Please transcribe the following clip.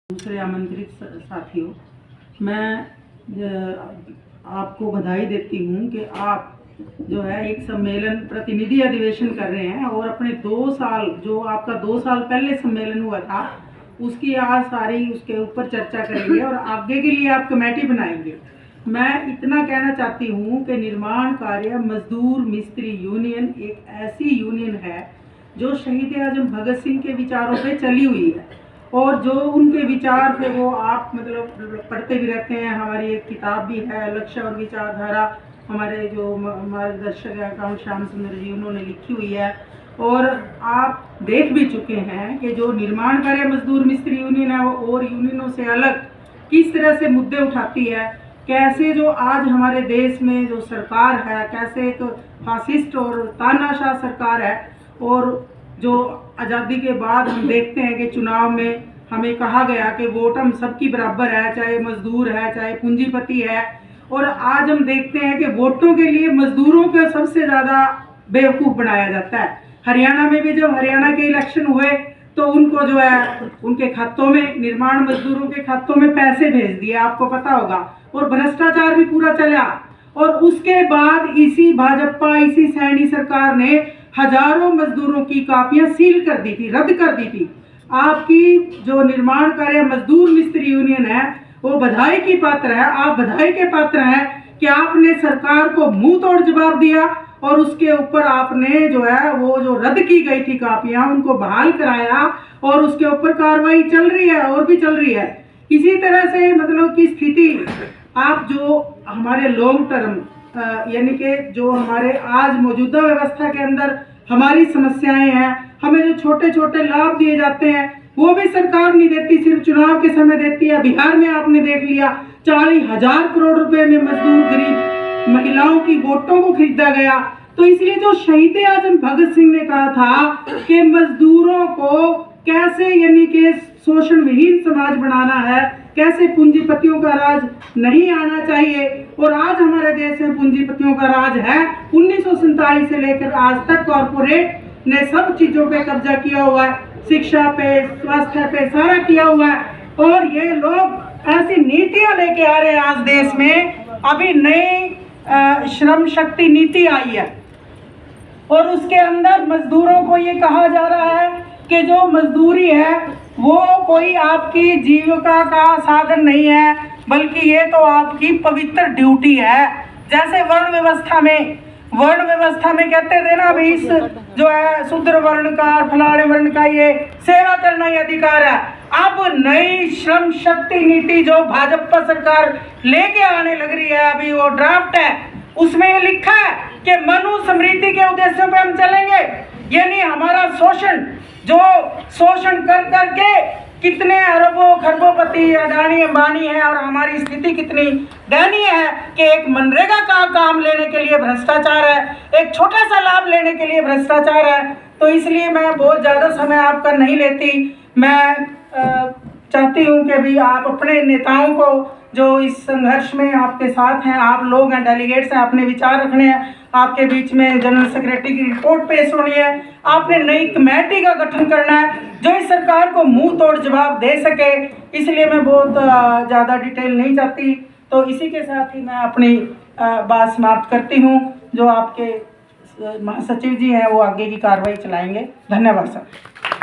दूसरे आमंत्रित साथियों, मैं आपको बधाई देती हूँ कि आप जो है एक सम्मेलन प्रतिनिधि अधिवेशन कर रहे हैं और अपने 2 साल जो आपका 2 साल पहले सम्मेलन हुआ था उसकी आज सारी उसके ऊपर चर्चा करेंगे और आगे के लिए आप कमेटी बनाएंगे। मैं इतना कहना चाहती हूँ कि निर्माण कार्य मजदूर मिस्त्री यूनियन एक ऐसी यूनियन है जो शहीद आजम भगत सिंह के विचारों पे चली हुई है और जो उनके विचार थे वो आप मतलब पढ़ते भी रहते हैं। हमारी एक किताब भी है लक्ष्य और विचारधारा, हमारे जो मार्गदर्शक है कांट श्याम सुंदर जी उन्होंने लिखी हुई है और आप देख भी चुके हैं कि जो निर्माण कार्य मजदूर मिस्त्री यूनियन है वो और यूनियनों से अलग किस तरह से मुद्दे उठाती है, कैसे जो आज हमारे देश में जो सरकार है कैसे एक फासिस्ट और तानाशाह सरकार है और जो आज़ादी के बाद हम देखते हैं कि चुनाव में हमें कहा गया कि वोट हम सबकी बराबर है, चाहे मजदूर है चाहे पूंजीपति है, और आज हम देखते हैं कि वोटों के लिए मजदूरों को सबसे ज़्यादा बेवकूफ़ बनाया जाता है। हरियाणा में भी जब हरियाणा के इलेक्शन हुए तो उनको जो है उनके खातों में निर्माण मजदूरों के खातों में पैसे भेज दिए, आपको पता होगा, और भ्रष्टाचार भी पूरा चला। और उसके बाद इसी भाजपा इसी सैनी सरकार ने हजारों मजदूरों की कापियां सील कर दी थी, रद्द कर दी थी। आपकी जो निर्माण कार्य मजदूर मिस्त्री यूनियन है वो बधाई की पात्र है, आप बधाई के पात्र हैं कि आपने सरकार को मुंह तोड़ जवाब दिया और उसके ऊपर आपने जो है वो जो रद्द की गई थी कापियां उनको बहाल कराया और उसके ऊपर कार्रवाई चल रही है और भी चल रही है। इसी तरह से मतलब की स्थिति आप जो हमारे लॉन्ग टर्म यानी कि जो हमारे आज मौजूदा व्यवस्था के अंदर हमारी समस्याएं हैं, हमें जो छोटे छोटे लाभ दिए जाते हैं वो भी सरकार नहीं देती, सिर्फ चुनाव के समय देती है। बिहार में आपने देख लिया 40,000 करोड़ रुपए में मजदूर गरीब महिलाओं की वोटों को खरीदा गया। तो इसलिए जो शहीद आजम भगत सिंह ने कहा था कि मजदूरों को कैसे यानी कि शोषण विहीन समाज बनाना है, कैसे पूंजीपतियों का राज नहीं आना चाहिए, और आज हमारे देश में पूंजीपतियों का राज है। 1947 से लेकर आज तक कॉरपोरेट ने सब चीजों पे कब्जा किया हुआ है, शिक्षा पे स्वास्थ्य पे सारा किया हुआ है, और ये लोग ऐसी नीतियां लेके आ रहे हैं। आज देश में अभी नई श्रम शक्ति नीति आई है और उसके अंदर मजदूरों को ये कहा जा रहा है कि जो मजदूरी है वो कोई आपकी जीविका का साधन नहीं है, बल्कि ये तो आपकी पवित्र ड्यूटी है। जैसे वर्ण व्यवस्था में कहते थे ना भाई इस जो है शूद्र वर्ण का फलाने वर्ण का ये सेवा करना ही अधिकार है। अब नई श्रम शक्ति नीति जो भाजपा सरकार लेके आने लग रही है, अभी वो ड्राफ्ट है, उसमें ये लिखा है कि मनु समृद्धि के उद्देश्यों पे हम चलेंगे। यानी हमारा शोषण कर करके कितने अरबों खरबोपति अडानी अंबानी है और हमारी स्थिति कितनी दयनीय है कि एक मनरेगा का काम लेने के लिए भ्रष्टाचार है, एक छोटा सा लाभ लेने के लिए भ्रष्टाचार है। तो इसलिए मैं बहुत ज़्यादा समय आपका नहीं लेती। मैं चाहती हूँ कि भी आप अपने नेताओं को जो इस संघर्ष में आपके साथ हैं, आप लोग हैं डेलीगेट्स हैं, अपने विचार रखने हैं, आपके बीच में जनरल सेक्रेटरी की रिपोर्ट पेश होनी है, आपने नई कमेटी का गठन करना है जो इस सरकार को मुंह तोड़ जवाब दे सके। इसलिए मैं बहुत ज़्यादा डिटेल नहीं चाहती, तो इसी के साथ ही मैं अपनी बात समाप्त करती हूँ। जो आपके महासचिव जी हैं वो आगे की कार्रवाई चलाएंगे। धन्यवाद सर।